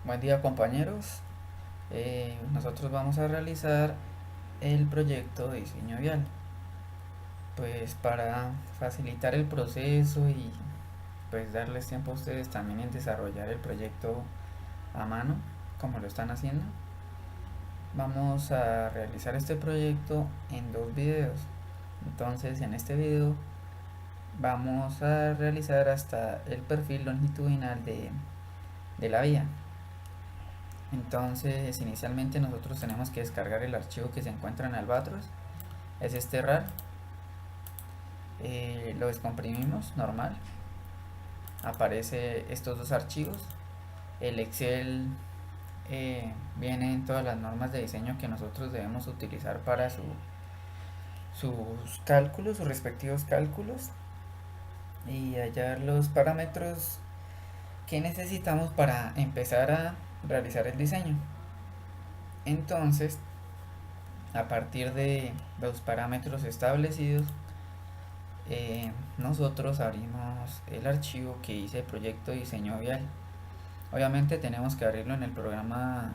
Buen día compañeros. Nosotros vamos a realizar el proyecto de diseño vial. Pues para facilitar el proceso y pues darles tiempo a ustedes también en desarrollar el proyecto a mano, como lo están haciendo, vamos a realizar este proyecto en dos videos. Entonces en este video vamos a realizar hasta el perfil longitudinal de la vía. Entonces, inicialmente nosotros tenemos que descargar el archivo que se encuentra en Albatros, es este RAR, lo descomprimimos normal, aparece estos dos archivos, el Excel viene en todas las normas de diseño que nosotros debemos utilizar para sus cálculos, sus respectivos cálculos, y hallar los parámetros que necesitamos para empezar a realizar el diseño. Entonces, a partir de los parámetros establecidos, nosotros abrimos el archivo que dice proyecto diseño vial. Obviamente tenemos que abrirlo en el programa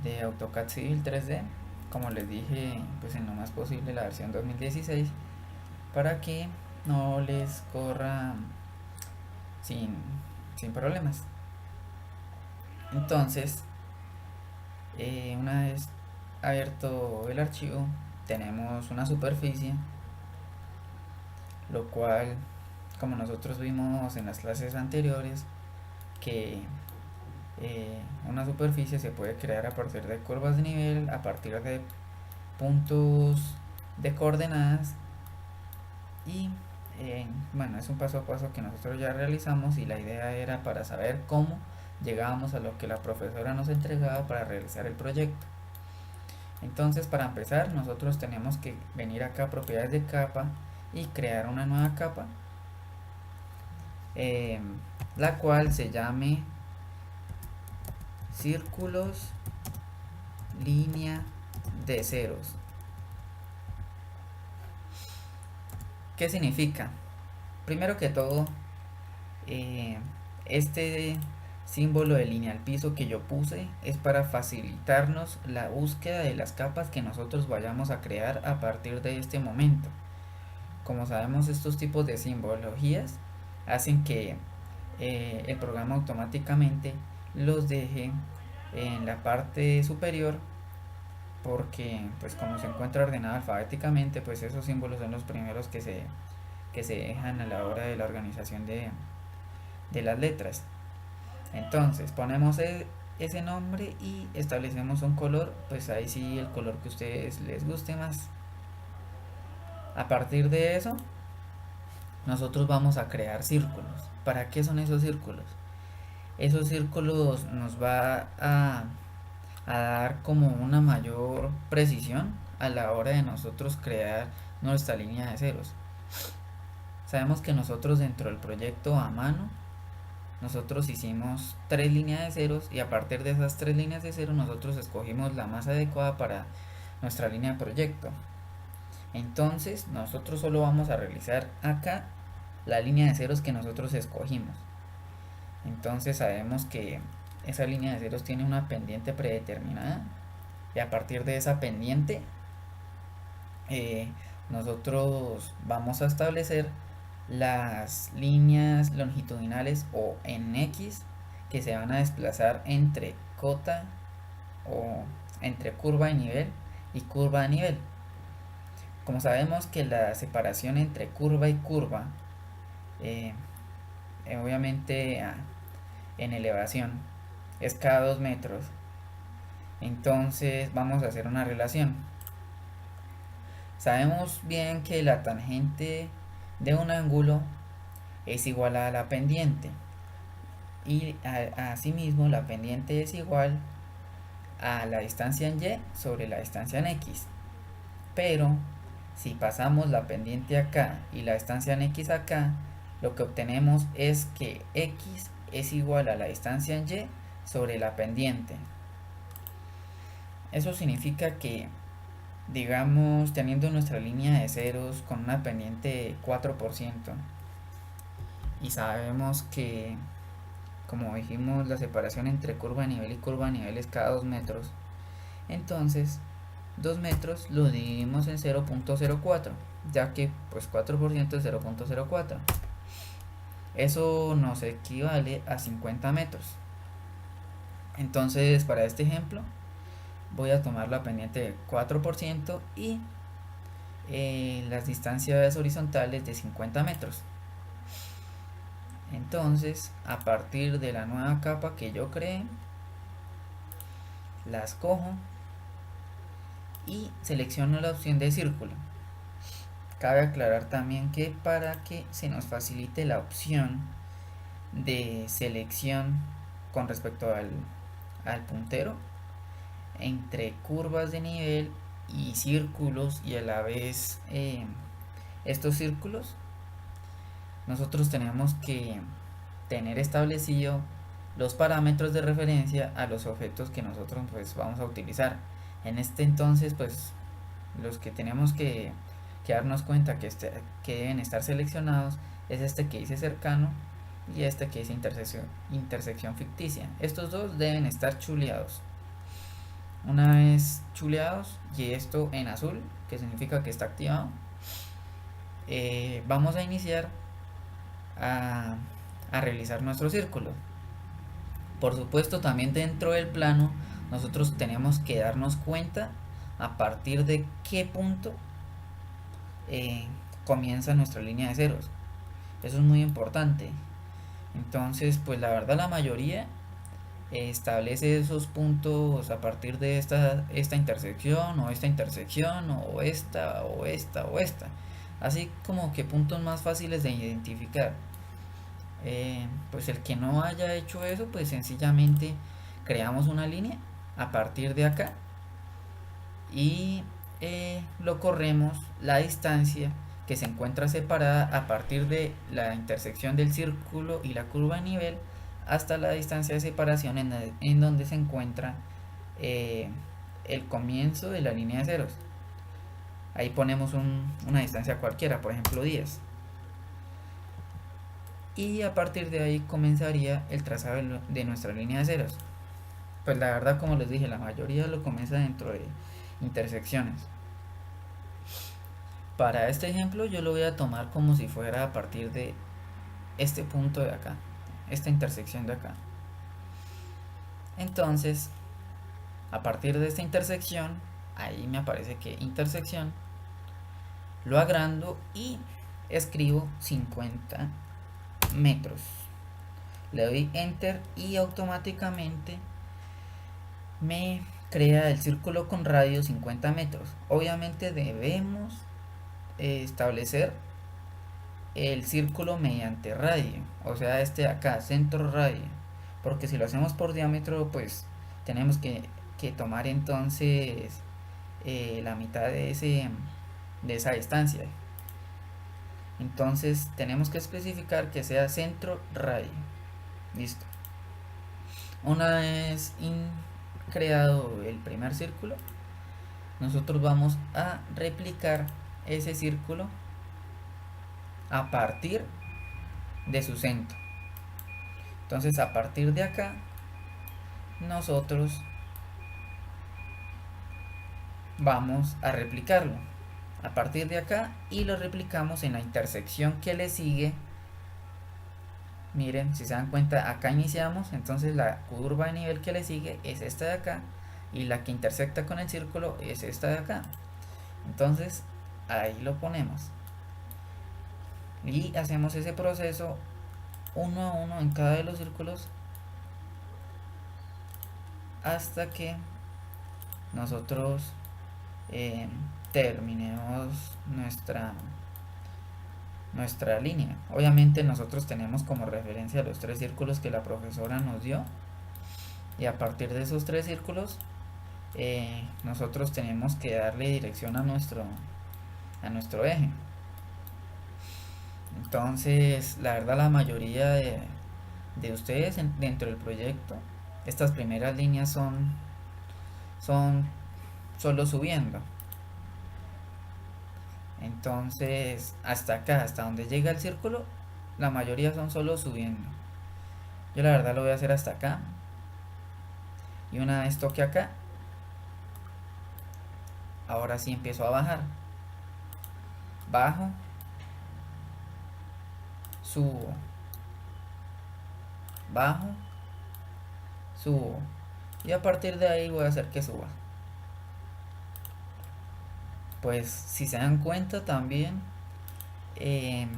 de AutoCAD Civil 3D, como les dije, pues en lo más posible la versión 2016, para que no les corra sin, sin problemas. Entonces, una vez abierto el archivo, tenemos una superficie, lo cual, como nosotros vimos en las clases anteriores, que una superficie se puede crear a partir de curvas de nivel, a partir de puntos de coordenadas y bueno, es un paso a paso que nosotros ya realizamos y la idea era para saber cómo llegábamos a lo que la profesora nos entregaba para realizar el proyecto. Entonces, para empezar, nosotros tenemos que venir acá a propiedades de capa y crear una nueva capa, eh, la cual se llame círculos línea de ceros. ¿Qué significa? Primero que todo, eh, este símbolo de línea al piso que yo puse es para facilitarnos la búsqueda de las capas que nosotros vayamos a crear a partir de este momento. Como sabemos, estos tipos de simbologías hacen que el programa automáticamente los deje en la parte superior, porque pues como se encuentra ordenado alfabéticamente, pues esos símbolos son los primeros que se dejan a la hora de la organización de las letras. Entonces ponemos ese nombre y establecemos un color, pues ahí sí el color que a ustedes les guste más. A partir de eso, nosotros vamos a crear círculos. ¿Para qué son esos círculos? Esos círculos nos va a dar como una mayor precisión a la hora de nosotros crear nuestra línea de ceros. Sabemos que nosotros dentro del proyecto a mano, nosotros hicimos tres líneas de ceros y a partir de esas tres líneas de ceros nosotros escogimos la más adecuada para nuestra línea de proyecto. Entonces nosotros solo vamos a realizar acá la línea de ceros que nosotros escogimos. Entonces sabemos que esa línea de ceros tiene una pendiente predeterminada y a partir de esa pendiente eh, nosotros vamos a establecer las líneas longitudinales o en X que se van a desplazar entre cota o entre curva de nivel y curva de nivel. Como sabemos que la separación entre curva y curva, eh, obviamente en elevación, es cada 2 metros, entonces vamos a hacer una relación. Sabemos bien que la tangente de un ángulo es igual a la pendiente y asimismo la pendiente es igual a la distancia en Y sobre la distancia en X. Pero si pasamos la pendiente acá y la distancia en X acá, lo que obtenemos es que X es igual a la distancia en Y sobre la pendiente. Eso significa que, digamos, teniendo nuestra línea de ceros con una pendiente de 4% y sabemos que como dijimos, la separación entre curva de nivel y curva de nivel es cada 2 metros. Entonces 2 metros lo dividimos en 0.04, ya que pues 4% es 0.04. Eso nos equivale a 50 metros. Entonces, para este ejemplo, voy a tomar la pendiente de 4% y las distancias horizontales de 50 metros. Entonces, a partir de la nueva capa que yo creé, las cojo y selecciono la opción de círculo. Cabe aclarar también que para que se nos facilite la opción de selección con respecto al puntero entre curvas de nivel y círculos, y a la vez estos círculos, nosotros tenemos que tener establecido los parámetros de referencia a los objetos que nosotros pues vamos a utilizar. En este entonces pues los que tenemos que darnos cuenta que deben estar seleccionados es este que dice cercano y este que dice intersección ficticia. Estos dos deben estar chuleados. Una vez chuleados y esto en azul, que significa que está activado, vamos a iniciar a realizar nuestro círculo. Por supuesto, también dentro del plano nosotros tenemos que darnos cuenta a partir de qué punto comienza nuestra línea de ceros. Eso es muy importante. Entonces, pues la verdad la mayoría establece esos puntos a partir de esta intersección o esta intersección o esta o esta o esta. Así como que puntos más fáciles de identificar. Pues el que no haya hecho eso, pues sencillamente creamos una línea a partir de acá y lo corremos la distancia que se encuentra separada a partir de la intersección del círculo y la curva de nivel hasta la distancia de separación en donde se encuentra el comienzo de la línea de ceros. Ahí ponemos una distancia cualquiera, por ejemplo 10. Y a partir de ahí comenzaría el trazado de nuestra línea de ceros. Pues la verdad, como les dije, la mayoría lo comienza dentro de intersecciones. Para este ejemplo yo lo voy a tomar como si fuera a partir de este punto de acá, esta intersección de acá. Entonces, a partir de esta intersección, ahí me aparece que intersección, lo agrando y escribo 50 metros. Le doy enter y automáticamente me crea el círculo con radio 50 metros. Obviamente debemos establecer el círculo mediante radio, o sea, este de acá, centro radio, porque si lo hacemos por diámetro, pues tenemos que tomar entonces la mitad de esa distancia. Entonces tenemos que especificar que sea centro radio. Listo. Una vez creado el primer círculo, nosotros vamos a replicar ese círculo a partir de su centro. Entonces a partir de acá nosotros vamos a replicarlo a partir de acá y lo replicamos en la intersección que le sigue. Miren, si se dan cuenta, acá iniciamos, entonces la curva de nivel que le sigue es esta de acá y la que intersecta con el círculo es esta de acá. Entonces ahí lo ponemos y hacemos ese proceso uno a uno en cada de los círculos hasta que nosotros terminemos nuestra línea. Obviamente nosotros tenemos como referencia los 3 círculos que la profesora nos dio y a partir de esos 3 círculos nosotros tenemos que darle dirección a nuestro eje. Entonces la verdad la mayoría de ustedes dentro del proyecto, estas primeras líneas son solo subiendo. Entonces hasta acá, hasta donde llega el círculo, la mayoría son solo subiendo. Yo la verdad lo voy a hacer hasta acá. Y una vez toque acá, ahora sí empiezo a bajar. Bajo, subo, bajo, subo. Y a partir de ahí voy a hacer que suba. Pues si se dan cuenta también, eh,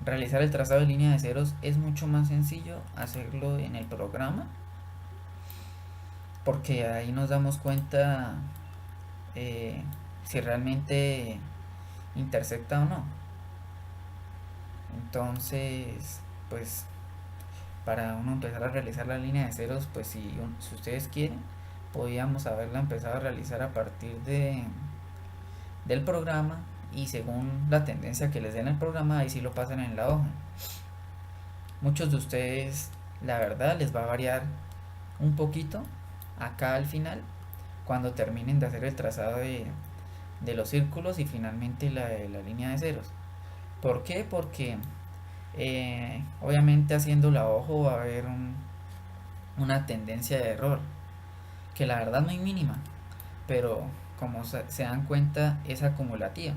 realizar el trazado de línea de ceros es mucho más sencillo hacerlo en el programa, porque ahí nos damos cuenta eh, si realmente intersecta o no. Entonces, pues para uno empezar a realizar la línea de ceros, pues si ustedes quieren, podíamos haberla empezado a realizar a partir del programa, y según la tendencia que les den el programa, ahí sí lo pasan en la hoja. Muchos de ustedes, la verdad, les va a variar un poquito acá al final, cuando terminen de hacer el trazado de los círculos y finalmente la línea de ceros. ¿Por qué? Porque obviamente haciendo la hoja va a haber una tendencia de error, que la verdad no es muy mínima, pero como se dan cuenta es acumulativa.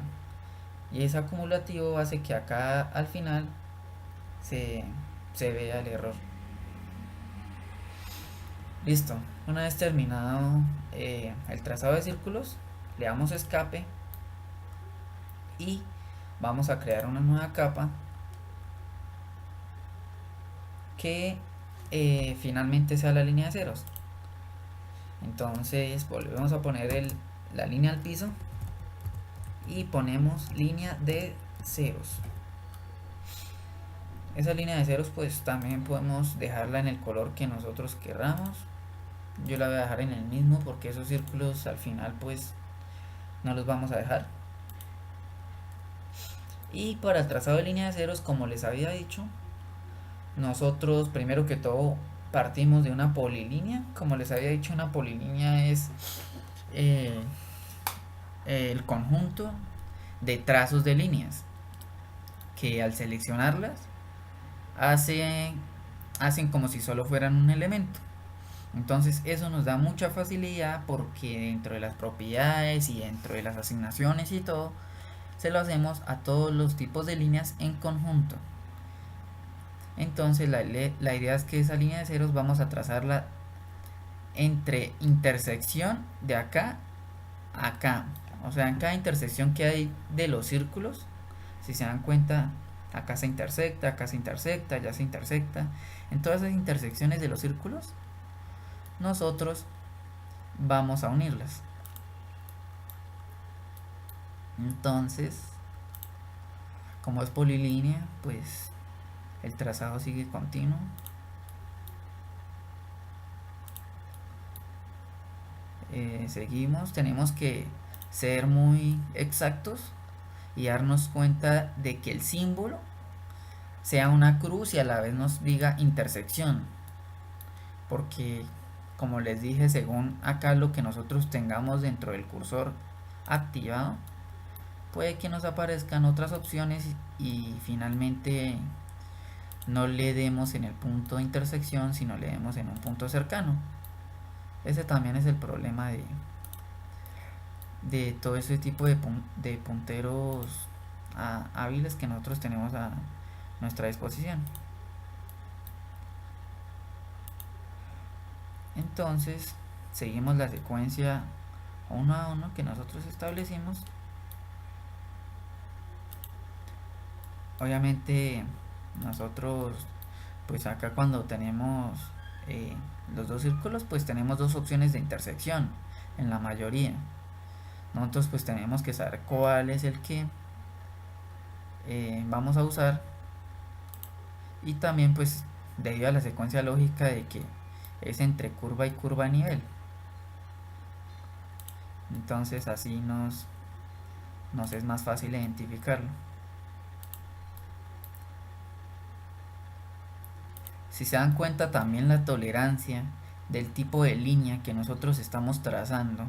Y ese acumulativo hace que acá al final se, se vea el error. Listo. Una vez terminado el trazado de círculos, le damos escape y vamos a crear una nueva capa que finalmente sea la línea de ceros. Entonces volvemos a poner la línea al piso y ponemos línea de ceros. Esa línea de ceros pues también podemos dejarla en el color que nosotros querramos. Yo la voy a dejar en el mismo porque esos círculos al final pues no los vamos a dejar. Y para el trazado de línea de ceros, como les había dicho, nosotros primero que todo partimos de una polilínea. Como les había dicho, una polilínea es eh, el conjunto de trazos de líneas que al seleccionarlas hacen como si solo fueran un elemento. Entonces eso nos da mucha facilidad porque dentro de las propiedades y dentro de las asignaciones y todo, se lo hacemos a todos los tipos de líneas en conjunto. Entonces la idea es que esa línea de ceros vamos a trazarla entre intersección de acá a acá. O sea, en cada intersección que hay de los círculos, si se dan cuenta, acá se intersecta, allá se intersecta. En todas esas intersecciones de los círculos, nosotros vamos a unirlas. Entonces, como es polilínea, pues el trazado sigue continuo. Seguimos, tenemos que ser muy exactos y darnos cuenta de que el símbolo sea una cruz y a la vez nos diga intersección, porque como les dije, según acá lo que nosotros tengamos dentro del cursor activado, puede que nos aparezcan otras opciones y finalmente no le demos en el punto de intersección, sino le demos en un punto cercano. Ese también es el problema de todo ese tipo de punteros hábiles que nosotros tenemos a nuestra disposición. Entonces seguimos la secuencia uno a uno que nosotros establecimos. Obviamente nosotros pues acá cuando tenemos los dos círculos pues tenemos dos opciones de intersección en la mayoría. Nosotros pues tenemos que saber cuál es el que vamos a usar, y también pues debido a la secuencia lógica de que es entre curva y curva a nivel, entonces así nos es más fácil identificarlo. Si se dan cuenta, también la tolerancia del tipo de línea que nosotros estamos trazando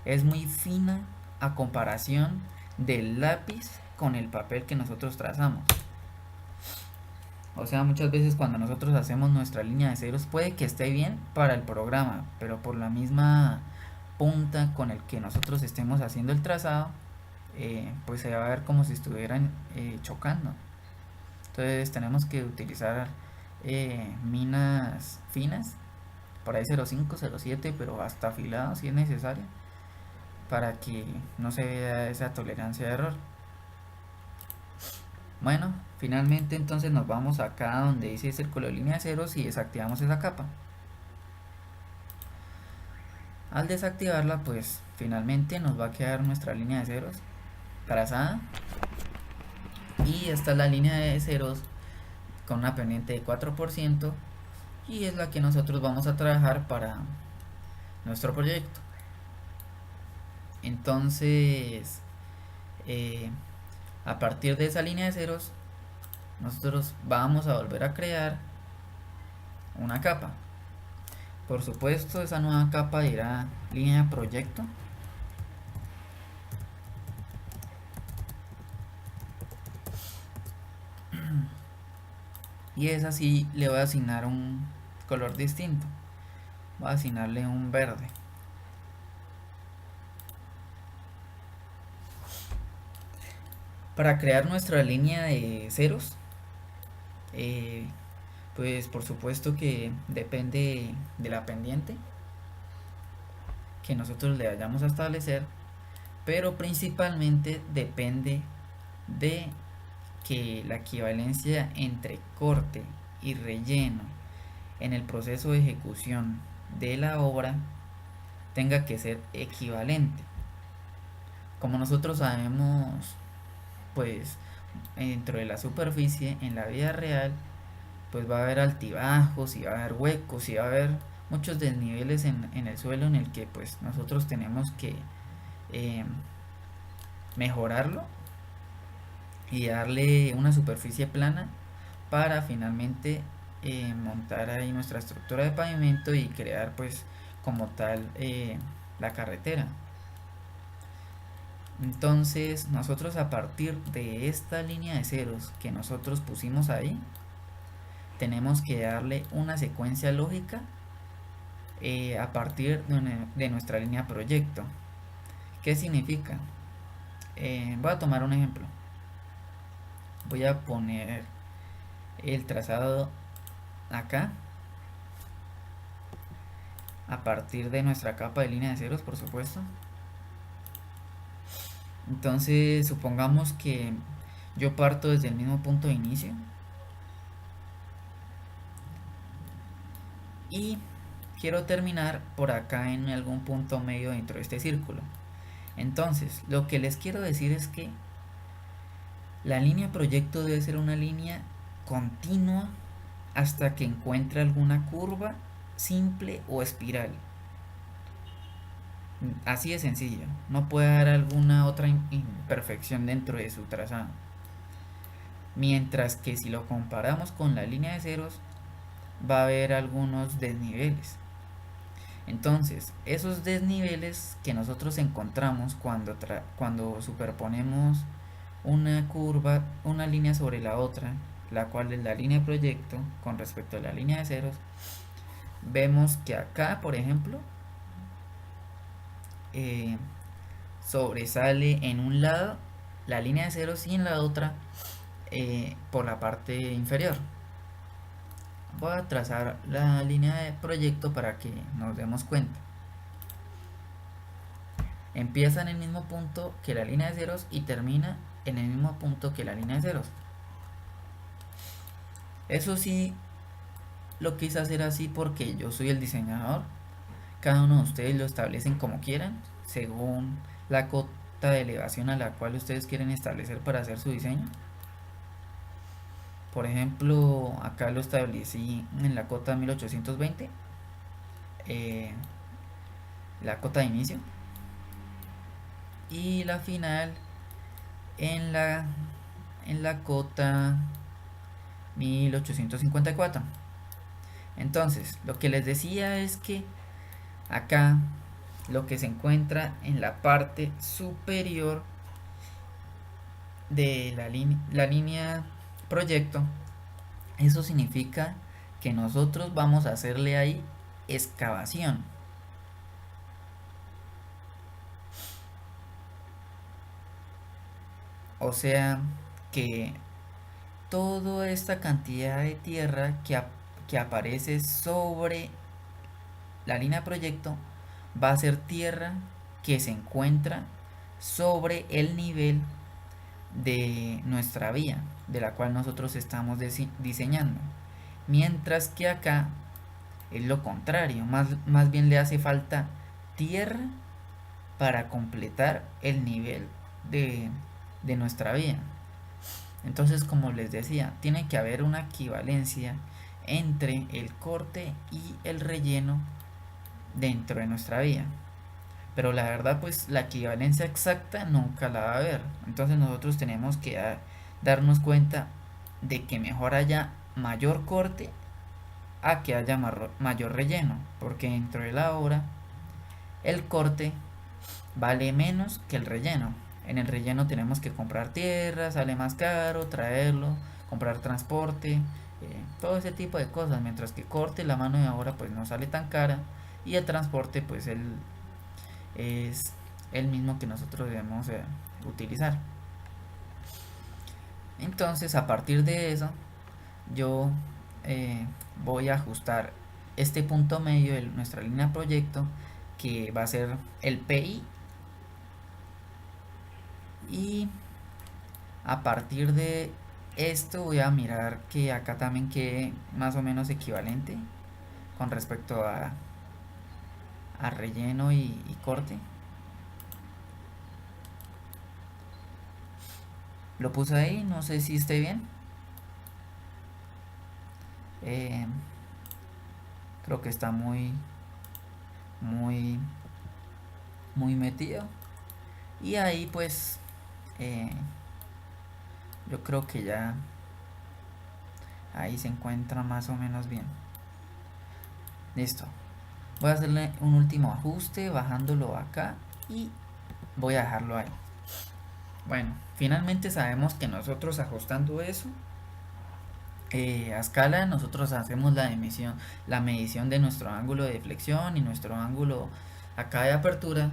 es muy fina a comparación del lápiz con el papel que nosotros trazamos. O sea, muchas veces cuando nosotros hacemos nuestra línea de ceros puede que esté bien para el programa, pero por la misma punta con el que nosotros estemos haciendo el trazado, pues se va a ver como si estuvieran chocando. Entonces tenemos que utilizar minas finas, por ahí 0.5, 0.7, pero hasta afilado si es necesario, para que no se vea esa tolerancia de error. Bueno, finalmente entonces nos vamos acá donde dice círculo de línea de ceros y desactivamos esa capa. Al desactivarla, pues finalmente nos va a quedar nuestra línea de ceros trazada. Y esta es la línea de ceros con una pendiente de 4% y es la que nosotros vamos a trabajar para nuestro proyecto. Entonces, a partir de esa línea de ceros, nosotros vamos a volver a crear una capa. Por supuesto, esa nueva capa dirá línea de proyecto. Y esa sí le voy a asignar un color distinto. Voy a asignarle un verde. Para crear nuestra línea de ceros, pues por supuesto que depende de la pendiente que nosotros le vayamos a establecer, pero principalmente depende de que la equivalencia entre corte y relleno en el proceso de ejecución de la obra tenga que ser equivalente. Como nosotros sabemos, pues dentro de la superficie, en la vida real, pues va a haber altibajos y va a haber huecos y va a haber muchos desniveles en el suelo en el que pues nosotros tenemos que mejorarlo y darle una superficie plana para finalmente montar ahí nuestra estructura de pavimento y crear pues como tal la carretera. Entonces nosotros a partir de esta línea de ceros que nosotros pusimos ahí, tenemos que darle una secuencia lógica a partir de nuestra línea proyecto. ¿Qué significa? Voy a tomar un ejemplo. Voy a poner el trazado acá a partir de nuestra capa de línea de ceros, por supuesto. Entonces supongamos que yo parto desde el mismo punto de inicio y quiero terminar por acá en algún punto medio dentro de este círculo. Entonces lo que les quiero decir es que la línea proyecto debe ser una línea continua hasta que encuentre alguna curva simple o espiral. Así de sencillo, no puede haber alguna otra imperfección dentro de su trazado. Mientras que si lo comparamos con la línea de ceros, va a haber algunos desniveles. Entonces, esos desniveles que nosotros encontramos cuando superponemos una curva, una línea sobre la otra, la cual es la línea de proyecto con respecto a la línea de ceros, vemos que acá, por ejemplo, sobresale en un lado la línea de ceros y en la otra por la parte inferior. Voy a trazar la línea de proyecto para que nos demos cuenta. Empieza en el mismo punto que la línea de ceros y termina en el mismo punto que la línea de ceros. Eso sí, lo quise hacer así porque yo soy el diseñador. Cada uno de ustedes lo establecen como quieran, según la cota de elevación a la cual ustedes quieren establecer para hacer su diseño. Por ejemplo, acá lo establecí en la cota 1820, la cota de inicio, y la final en la cota 1854. Entonces, lo que les decía es que acá lo que se encuentra en la parte superior de la línea proyecto Eso significa que nosotros vamos a hacerle ahí excavación. O sea que toda esta cantidad de tierra que aparece sobre la línea de proyecto va a ser tierra que se encuentra sobre el nivel de nuestra vía, de la cual nosotros estamos diseñando. Mientras que acá es lo contrario, más bien le hace falta tierra para completar el nivel de nuestra vía. Entonces, como les decía, tiene que haber una equivalencia entre el corte y el relleno dentro de nuestra vía. Pero la verdad, pues la equivalencia exacta nunca la va a haber. Entonces nosotros tenemos que darnos cuenta de que mejor haya mayor corte a que haya mayor relleno. Porque dentro de la obra el corte vale menos que el relleno. En el relleno tenemos que comprar tierra, sale más caro, traerlo, comprar transporte, todo ese tipo de cosas. Mientras que corte, la mano de obra pues no sale tan cara y el transporte pues es el mismo que nosotros debemos utilizar. Entonces a partir de eso yo voy a ajustar este punto medio de nuestra línea de proyecto, que va a ser el PI, y a partir de esto voy a mirar que acá también quede más o menos equivalente con respecto a relleno y corte. Lo puse ahí, no sé si esté bien. Creo que está muy metido. Y ahí pues yo creo que ya ahí se encuentra más o menos bien. Listo. Voy a hacerle un último ajuste bajándolo acá y voy a dejarlo ahí. Bueno, finalmente sabemos que nosotros ajustando eso a escala, nosotros hacemos la medición de nuestro ángulo de flexión y nuestro ángulo acá de apertura,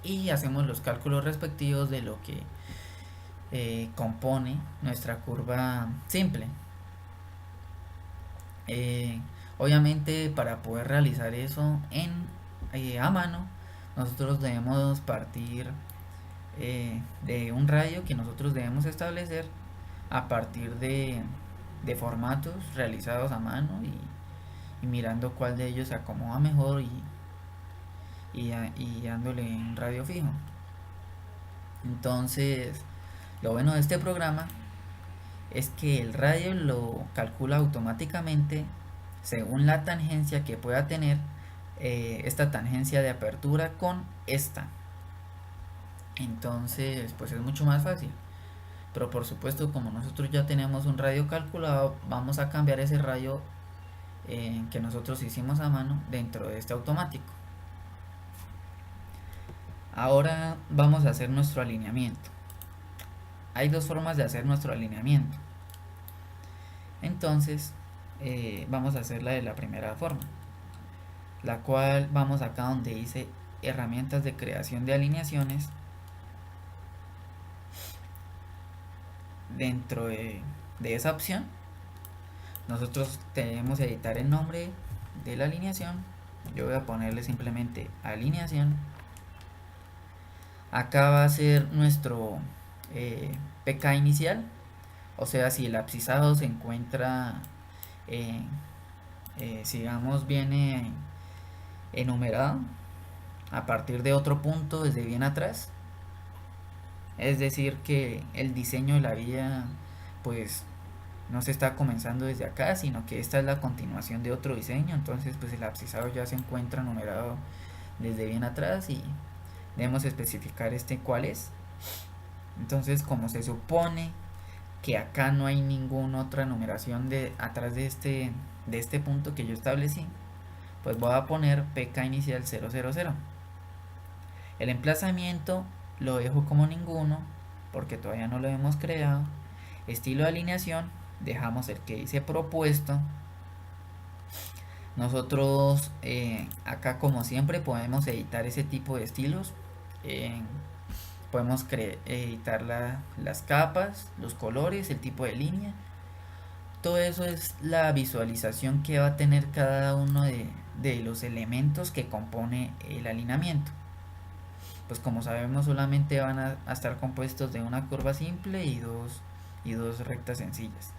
y hacemos los cálculos respectivos de lo que compone nuestra curva simple. Obviamente, para poder realizar eso a mano, nosotros debemos partir de un radio que nosotros debemos establecer a partir de formatos realizados a mano, y mirando cuál de ellos se acomoda mejor, y dándole un radio fijo. Entonces, lo bueno de este programa es que el radio lo calcula automáticamente según la tangencia que pueda tener esta tangencia de apertura con esta. Entonces, pues es mucho más fácil. Pero por supuesto, como nosotros ya tenemos un radio calculado, vamos a cambiar ese radio que nosotros hicimos a mano dentro de este automático. Ahora vamos a hacer nuestro alineamiento. Hay dos formas de hacer nuestro alineamiento. Entonces, vamos a hacerla de la primera forma, la cual vamos acá donde dice herramientas de creación de alineaciones. Dentro de esa opción, nosotros debemos editar el nombre de la alineación. Yo voy a ponerle simplemente alineación. Acá va a ser nuestro PK inicial, o sea, si el abscisado se encuentra si digamos viene enumerado a partir de otro punto desde bien atrás, es decir que el diseño de la vía pues no se está comenzando desde acá, sino que esta es la continuación de otro diseño. Entonces pues el abscisado ya se encuentra numerado desde bien atrás, y debemos especificar cuál es. Entonces, como se supone que acá no hay ninguna otra numeración atrás de este punto que yo establecí, pues voy a poner PK inicial 000. El emplazamiento lo dejo como ninguno porque todavía no lo hemos creado. Estilo de alineación dejamos el que dice propuesto. Nosotros acá, como siempre, podemos editar ese tipo de estilos. Eh, Podemos editar las capas, los colores, el tipo de línea. Todo eso es la visualización que va a tener cada uno de los elementos que compone el alineamiento. Pues como sabemos, solamente van a estar compuestos de una curva simple y dos rectas sencillas.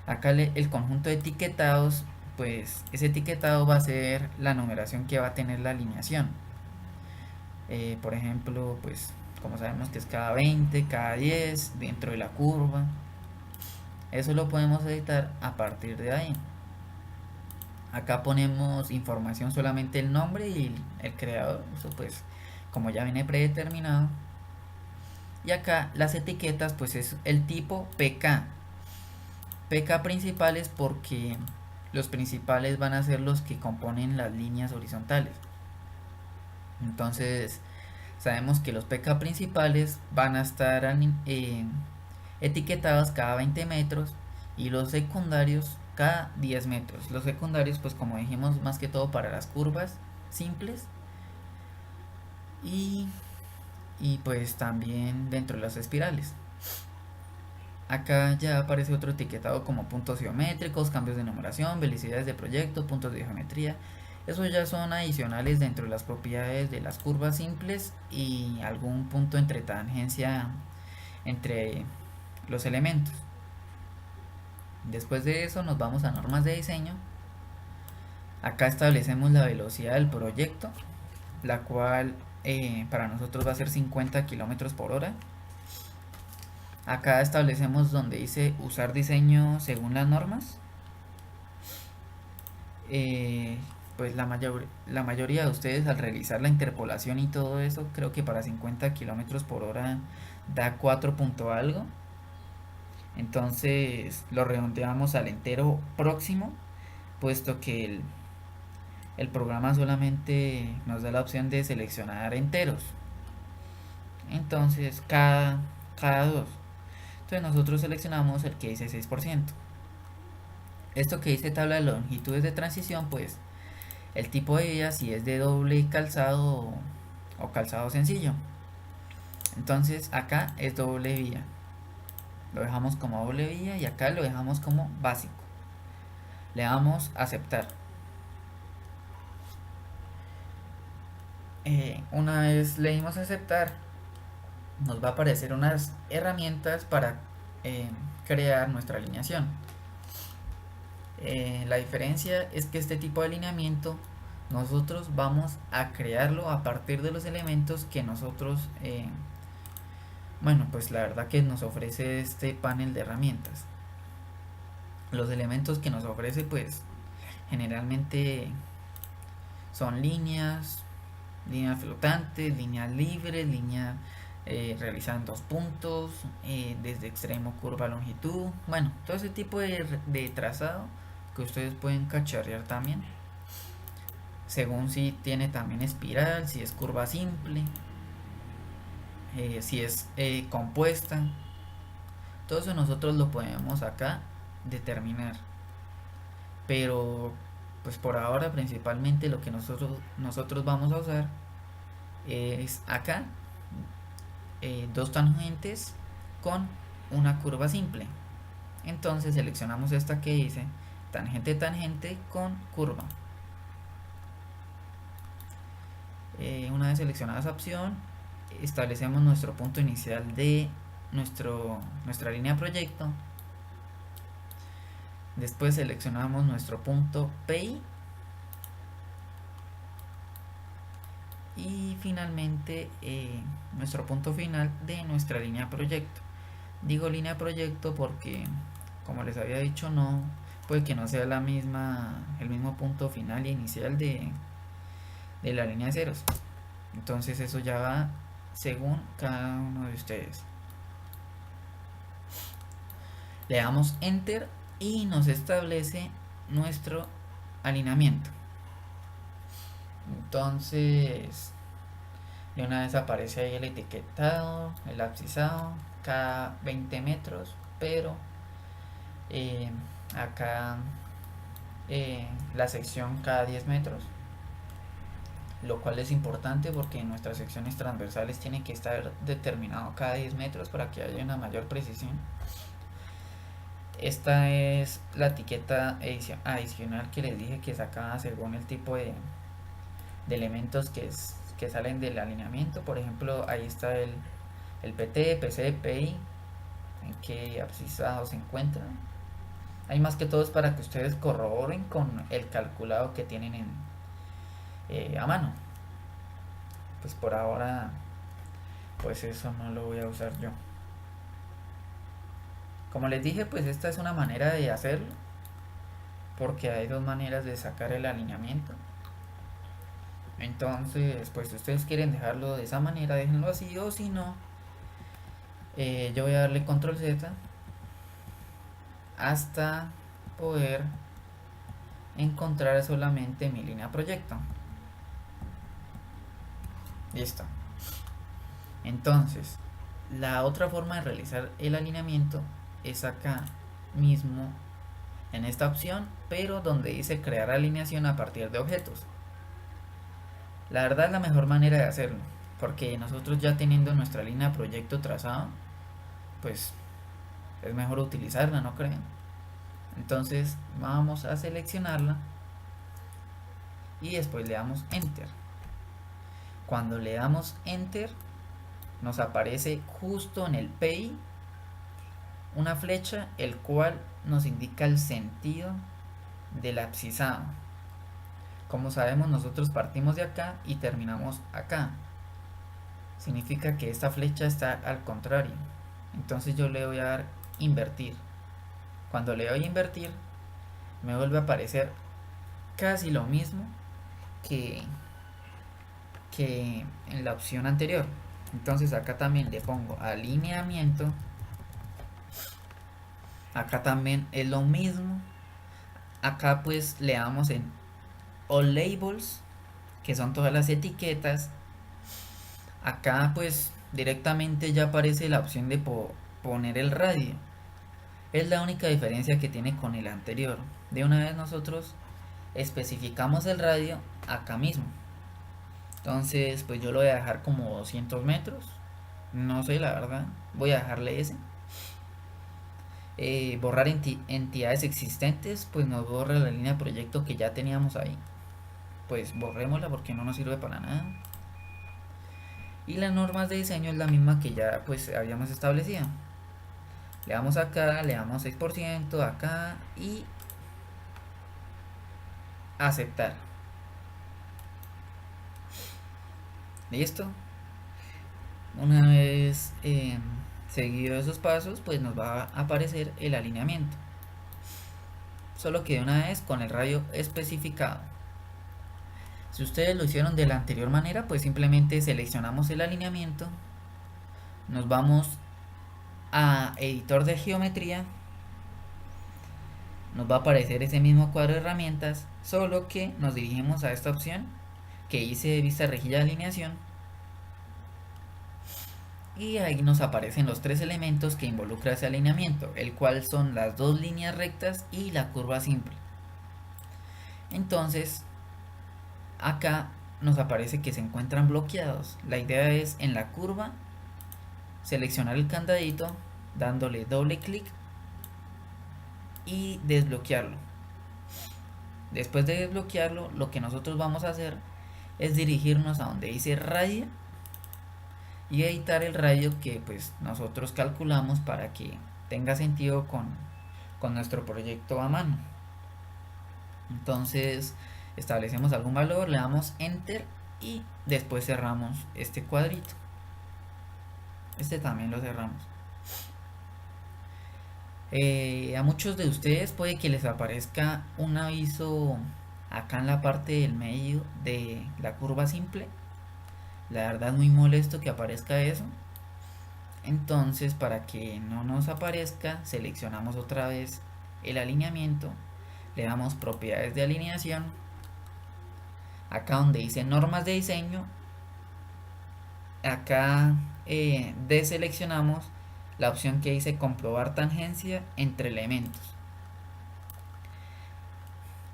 Acá el conjunto de etiquetados, pues ese etiquetado va a ser la numeración que va a tener la alineación. Por ejemplo, pues como sabemos que es cada 20, cada 10 dentro de la curva. Eso lo podemos editar a partir de ahí. Acá ponemos información, solamente el nombre y el creador. Eso pues como ya viene predeterminado. Y acá las etiquetas, pues es el tipo PK. PK principales porque los principales van a ser los que componen las líneas horizontales. Entonces sabemos que los PK principales van a estar etiquetados cada 20 metros y los secundarios cada 10 metros. Los secundarios, pues como dijimos, más que todo para las curvas simples y, y pues también dentro de las espirales. Acá ya aparece otro etiquetado como puntos geométricos, cambios de numeración, velocidades de proyecto, puntos de geometría. Esos ya son adicionales dentro de las propiedades de las curvas simples y algún punto entre tangencia entre los elementos. Después de eso nos vamos a normas de diseño. Acá establecemos la velocidad del proyecto, la cual para nosotros va a ser 50 kilómetros por hora. Acá establecemos donde dice usar diseño según las normas. Pues la mayoría de ustedes, al realizar la interpolación y todo eso, creo que para 50 kilómetros por hora da 4 punto algo. Entonces lo redondeamos al entero próximo, puesto que el programa solamente nos da la opción de seleccionar enteros. Entonces cada dos. Entonces nosotros seleccionamos el que dice 6%. Esto que dice tabla de longitudes de transición, pues el tipo de vía, si es de doble calzado o calzado sencillo. Entonces acá es doble vía. Lo dejamos como doble vía y acá lo dejamos como básico. Le damos a aceptar. Una vez le dimos a aceptar, nos va a aparecer unas herramientas para crear nuestra alineación. La diferencia es que este tipo de alineamiento nosotros vamos a crearlo a partir de los elementos que nosotros bueno, pues la verdad que nos ofrece este panel de herramientas. Los elementos que nos ofrece, pues generalmente son líneas flotantes, líneas libres, líneas realizadas en 2 puntos, desde extremo, curva, longitud. Bueno, todo ese tipo de trazado que ustedes pueden cacharrear también, según si tiene también espiral, si es curva simple, si es compuesta. Todo eso nosotros lo podemos acá determinar, pero pues por ahora principalmente lo que nosotros vamos a usar es acá dos tangentes con una curva simple. Entonces seleccionamos esta que dice tangente tangente con curva. Una vez seleccionada esa opción, establecemos nuestro punto inicial de nuestra línea proyecto. Después seleccionamos nuestro punto PI y finalmente nuestro punto final de nuestra línea proyecto. Digo línea proyecto porque, como les había dicho, no puede que no sea el mismo punto final e inicial de la línea de ceros. Entonces eso ya va según cada uno de ustedes. Le damos enter y nos establece nuestro alineamiento. Entonces de una vez aparece ahí el etiquetado, el abscisado cada 20 metros, pero eh, acá la sección cada 10 metros, lo cual es importante porque en nuestras secciones transversales tiene que estar determinado cada 10 metros para que haya una mayor precisión. Esta es la etiqueta adicional que les dije que sacaba según el tipo de elementos que salen del alineamiento. Por ejemplo, ahí está el PT, PC, PI, en qué abscisado se encuentra. Hay más que todo es para que ustedes corroboren con el calculado que tienen a mano. Pues por ahora, pues eso no lo voy a usar yo. Como les dije, pues esta es una manera de hacerlo, porque hay dos maneras de sacar el alineamiento. Entonces, pues si ustedes quieren dejarlo de esa manera, déjenlo así, o si no, yo voy a darle control Z hasta poder encontrar solamente mi línea proyecto. Listo. Entonces, la otra forma de realizar el alineamiento es acá mismo en esta opción, pero donde dice crear alineación a partir de objetos. La verdad es la mejor manera de hacerlo, porque nosotros ya teniendo nuestra línea de proyecto trazada, pues es mejor utilizarla, ¿no creen? Entonces vamos a seleccionarla y después le damos enter. Cuando le damos enter nos aparece justo en el PI una flecha el cual nos indica el sentido del abscisado. Como sabemos, nosotros partimos de acá y terminamos acá. Significa que esta flecha está al contrario. Entonces yo le voy a dar invertir. Cuando le doy invertir, me vuelve a aparecer casi lo mismo que en la opción anterior. Entonces acá también le pongo alineamiento. Acá también es lo mismo. Acá pues le damos en All Labels, que son todas las etiquetas. Acá pues directamente ya aparece la opción de poner el radio. Es la única diferencia que tiene con el anterior. De una vez nosotros especificamos el radio acá mismo. Entonces pues yo lo voy a dejar como 200 metros. No sé, la verdad. Voy a dejarle ese. Borrar entidades existentes, pues nos borra la línea de proyecto que ya teníamos ahí. Pues borrémosla porque no nos sirve para nada. Y las normas de diseño es la misma que ya pues habíamos establecido. Le damos acá, le damos 6% acá y aceptar. Listo. Una vez seguido esos pasos, pues nos va a aparecer el alineamiento. Solo que de una vez con el radio especificado. Si ustedes lo hicieron de la anterior manera, pues simplemente seleccionamos el alineamiento. Nos vamos a editor de geometría. Nos va a aparecer ese mismo cuadro de herramientas, solo que nos dirigimos a esta opción que dice vista rejilla de alineación. Y ahí nos aparecen los tres elementos que involucra ese alineamiento, el cual son las dos líneas rectas y la curva simple. Entonces, acá nos aparece que se encuentran bloqueados. La idea es en la curva seleccionar el candadito dándole doble clic y desbloquearlo. Después de desbloquearlo, lo que nosotros vamos a hacer es dirigirnos a donde dice radio y editar el radio que pues nosotros calculamos para que tenga sentido con nuestro proyecto a mano. Entonces establecemos algún valor, le damos enter y después cerramos este cuadrito. Este también lo cerramos. A muchos de ustedes puede que les aparezca un aviso acá en la parte del medio de la curva simple. La verdad es muy molesto que aparezca eso. Entonces, para que no nos aparezca, seleccionamos otra vez el alineamiento, le damos propiedades de alineación, acá donde dice normas de diseño, acá deseleccionamos la opción que dice comprobar tangencia entre elementos.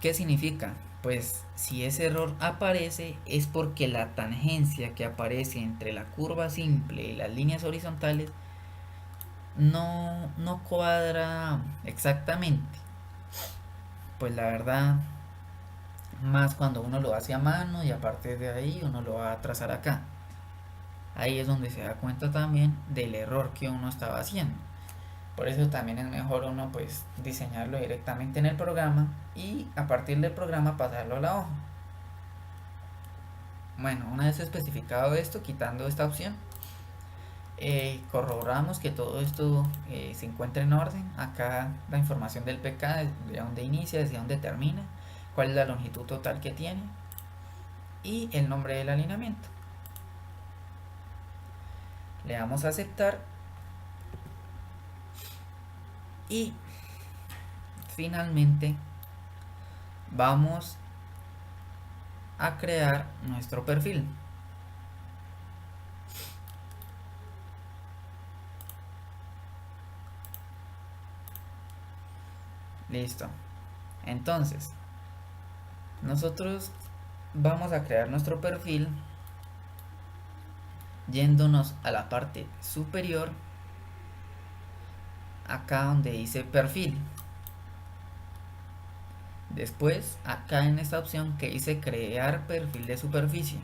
¿Qué significa? Pues si ese error aparece es porque la tangencia que aparece entre la curva simple y las líneas horizontales no cuadra exactamente. Pues la verdad, más cuando uno lo hace a mano y a partir de ahí uno lo va a trazar acá. Ahí es donde se da cuenta también del error que uno estaba haciendo. Por eso también es mejor uno pues diseñarlo directamente en el programa y a partir del programa pasarlo a la hoja. Bueno, una vez especificado esto, quitando esta opción, corroboramos que todo esto se encuentra en orden. Acá la información del PK, de dónde inicia, desde dónde termina, cuál es la longitud total que tiene y el nombre del alineamiento. Le damos a aceptar y finalmente vamos a crear nuestro perfil. Listo. Entonces, nosotros vamos a crear nuestro perfil yéndonos a la parte superior, acá donde dice perfil. Después, acá en esta opción que dice crear perfil de superficie.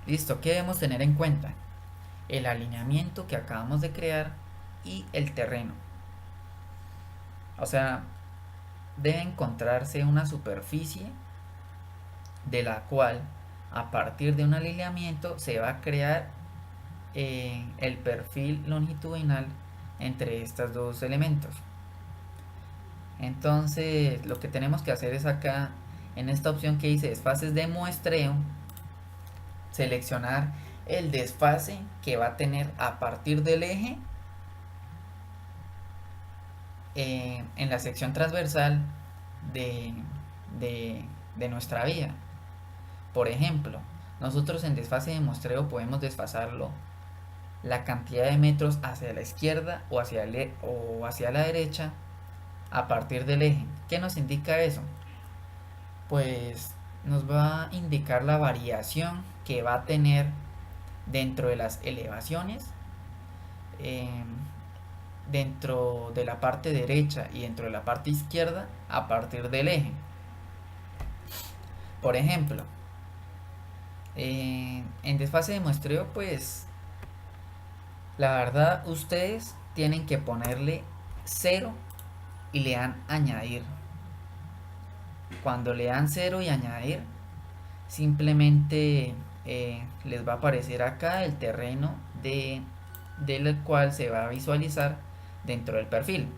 Listo, ¿qué debemos tener en cuenta? El alineamiento que acabamos de crear y el terreno. O sea, debe encontrarse una superficie de la cual a partir de un alineamiento se va a crear el perfil longitudinal entre estos dos elementos. Entonces lo que tenemos que hacer es acá en esta opción que dice desfases de muestreo, seleccionar el desfase que va a tener a partir del eje en la sección transversal de, de nuestra vía. Por ejemplo, nosotros en desfase de muestreo podemos desfasarlo la cantidad de metros hacia la izquierda o hacia la derecha a partir del eje. ¿Qué nos indica eso? Pues nos va a indicar la variación que va a tener dentro de las elevaciones, eh, dentro de la parte derecha y dentro de la parte izquierda a partir del eje. Por ejemplo, en desfase de muestreo, pues la verdad ustedes tienen que ponerle 0 y le dan añadir. Cuando le dan 0 y añadir, simplemente les va a aparecer acá el terreno del cual se va a visualizar dentro del perfil.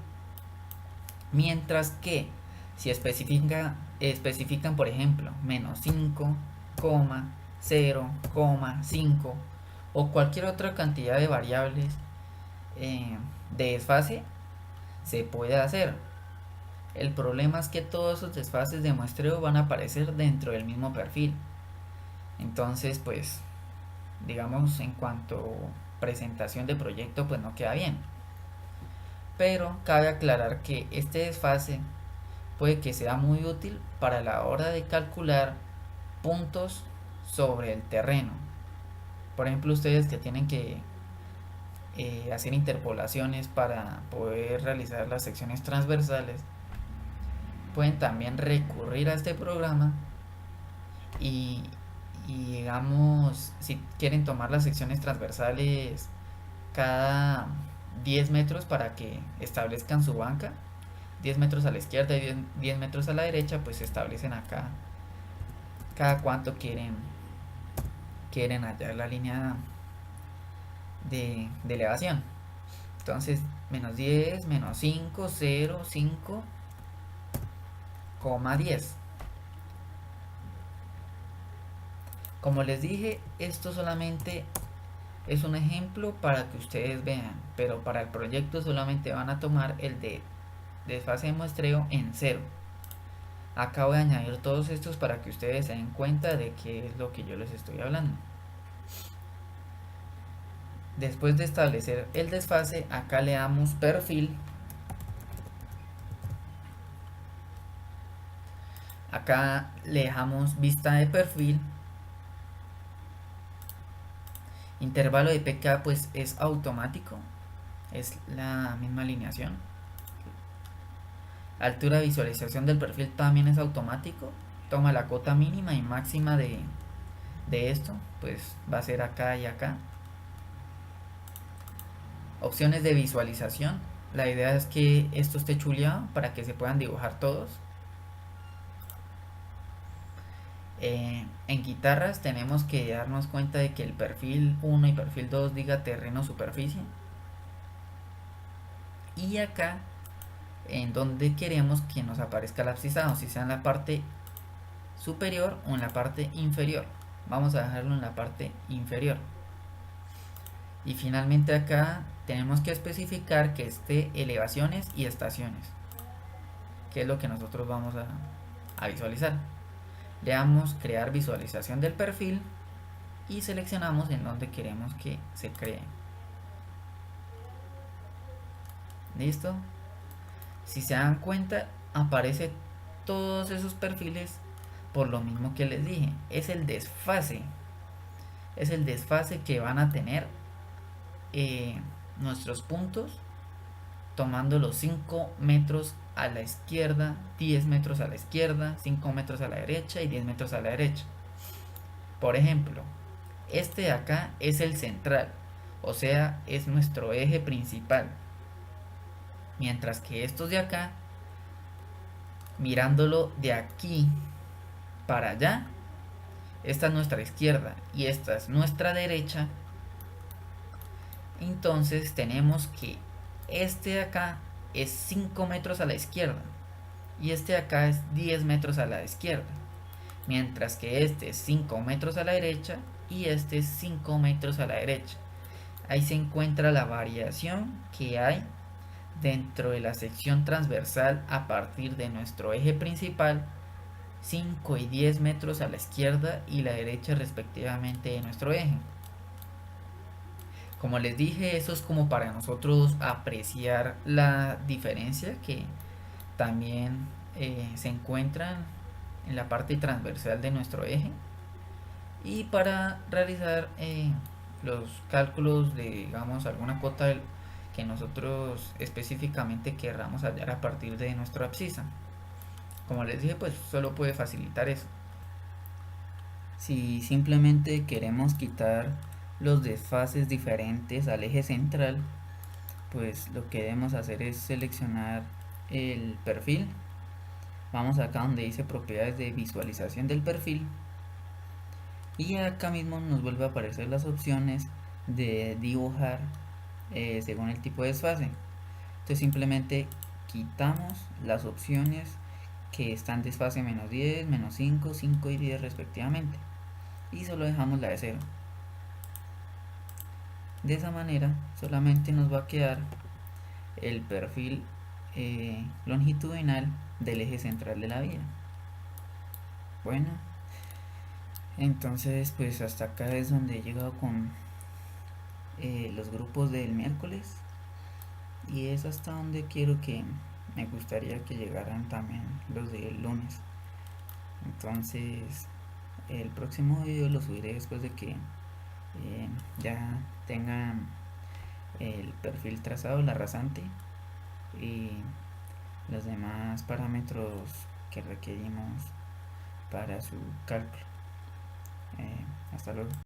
Mientras que si especifican por ejemplo menos 5, 0, 5 o cualquier otra cantidad de variables de desfase, se puede hacer. El problema es que todos esos desfases de muestreo van a aparecer dentro del mismo perfil. Entonces, pues, digamos, en cuanto a presentación de proyecto, pues no queda bien. Pero cabe aclarar que este desfase puede que sea muy útil para la hora de calcular puntos sobre el terreno. Por ejemplo, ustedes que tienen que hacer interpolaciones para poder realizar las secciones transversales, pueden también recurrir a este programa y, digamos, si quieren tomar las secciones transversales cada 10 metros para que establezcan su banca, 10 metros a la izquierda y 10 metros a la derecha, pues establecen acá cada cuánto quieren hallar la línea de elevación. Entonces, menos 10, menos 5, 0, 5, 10. Como les dije, esto solamente es un ejemplo para que ustedes vean, pero para el proyecto solamente van a tomar el de desfase de muestreo en 0. Acá voy a añadir todos estos para que ustedes se den cuenta de qué es lo que yo les estoy hablando. Después de establecer el desfase, acá le damos perfil Acá le dejamos vista de perfil. Intervalo de PK pues es automático, es la misma alineación. Altura de visualización del perfil también es automático. Toma la cota mínima y máxima de esto, pues va a ser acá y acá. Opciones de visualización. La idea es que esto esté chuleado para que se puedan dibujar todos. En guitarras tenemos que darnos cuenta de que el perfil 1 y perfil 2 diga terreno superficie. Y acá en donde queremos que nos aparezca el abscisado, si sea en la parte superior o en la parte inferior. Vamos a dejarlo en la parte inferior. Y finalmente acá tenemos que especificar que esté elevaciones y estaciones, que es lo que nosotros vamos a visualizar. Le damos crear visualización del perfil y seleccionamos en donde queremos que se cree. ¿Listo? Si se dan cuenta, aparece todos esos perfiles por lo mismo que les dije. Es el desfase. Es el desfase que van a tener nuestros puntos, tomando los 5 metros a la izquierda, 10 metros a la izquierda, 5 metros a la derecha y 10 metros a la derecha. Por ejemplo, este de acá es el central, o sea, es nuestro eje principal. Mientras que estos de acá, mirándolo de aquí para allá, esta es nuestra izquierda y esta es nuestra derecha. Entonces tenemos que este de acá es 5 metros a la izquierda y este de acá es 10 metros a la izquierda, mientras que este es 5 metros a la derecha y este es 5 metros a la derecha. Ahí se encuentra la variación que hay dentro de la sección transversal a partir de nuestro eje principal, 5 y 10 metros a la izquierda y la derecha respectivamente de nuestro eje. Como les dije, eso es como para nosotros apreciar la diferencia que también se encuentra en la parte transversal de nuestro eje, y para realizar los cálculos de, digamos, alguna cota que nosotros específicamente querramos hallar a partir de nuestra abscisa. Como les dije, pues solo puede facilitar eso. Si simplemente queremos quitar los desfases diferentes al eje central, pues lo que debemos hacer es seleccionar el perfil. Vamos acá donde dice propiedades de visualización del perfil y acá mismo nos vuelve a aparecer las opciones de dibujar según el tipo de desfase. Entonces simplemente quitamos las opciones que están desfase menos 10, menos 5, 5 y 10 respectivamente, y solo dejamos la de 0. De esa manera solamente nos va a quedar el perfil longitudinal del eje central de la vía. Bueno, entonces pues hasta acá es donde he llegado con los grupos del miércoles, y es hasta donde quiero que me gustaría que llegaran también los del lunes. Entonces el próximo video lo subiré después de que ya tengan el perfil trazado, la rasante y los demás parámetros que requerimos para su cálculo. Hasta luego.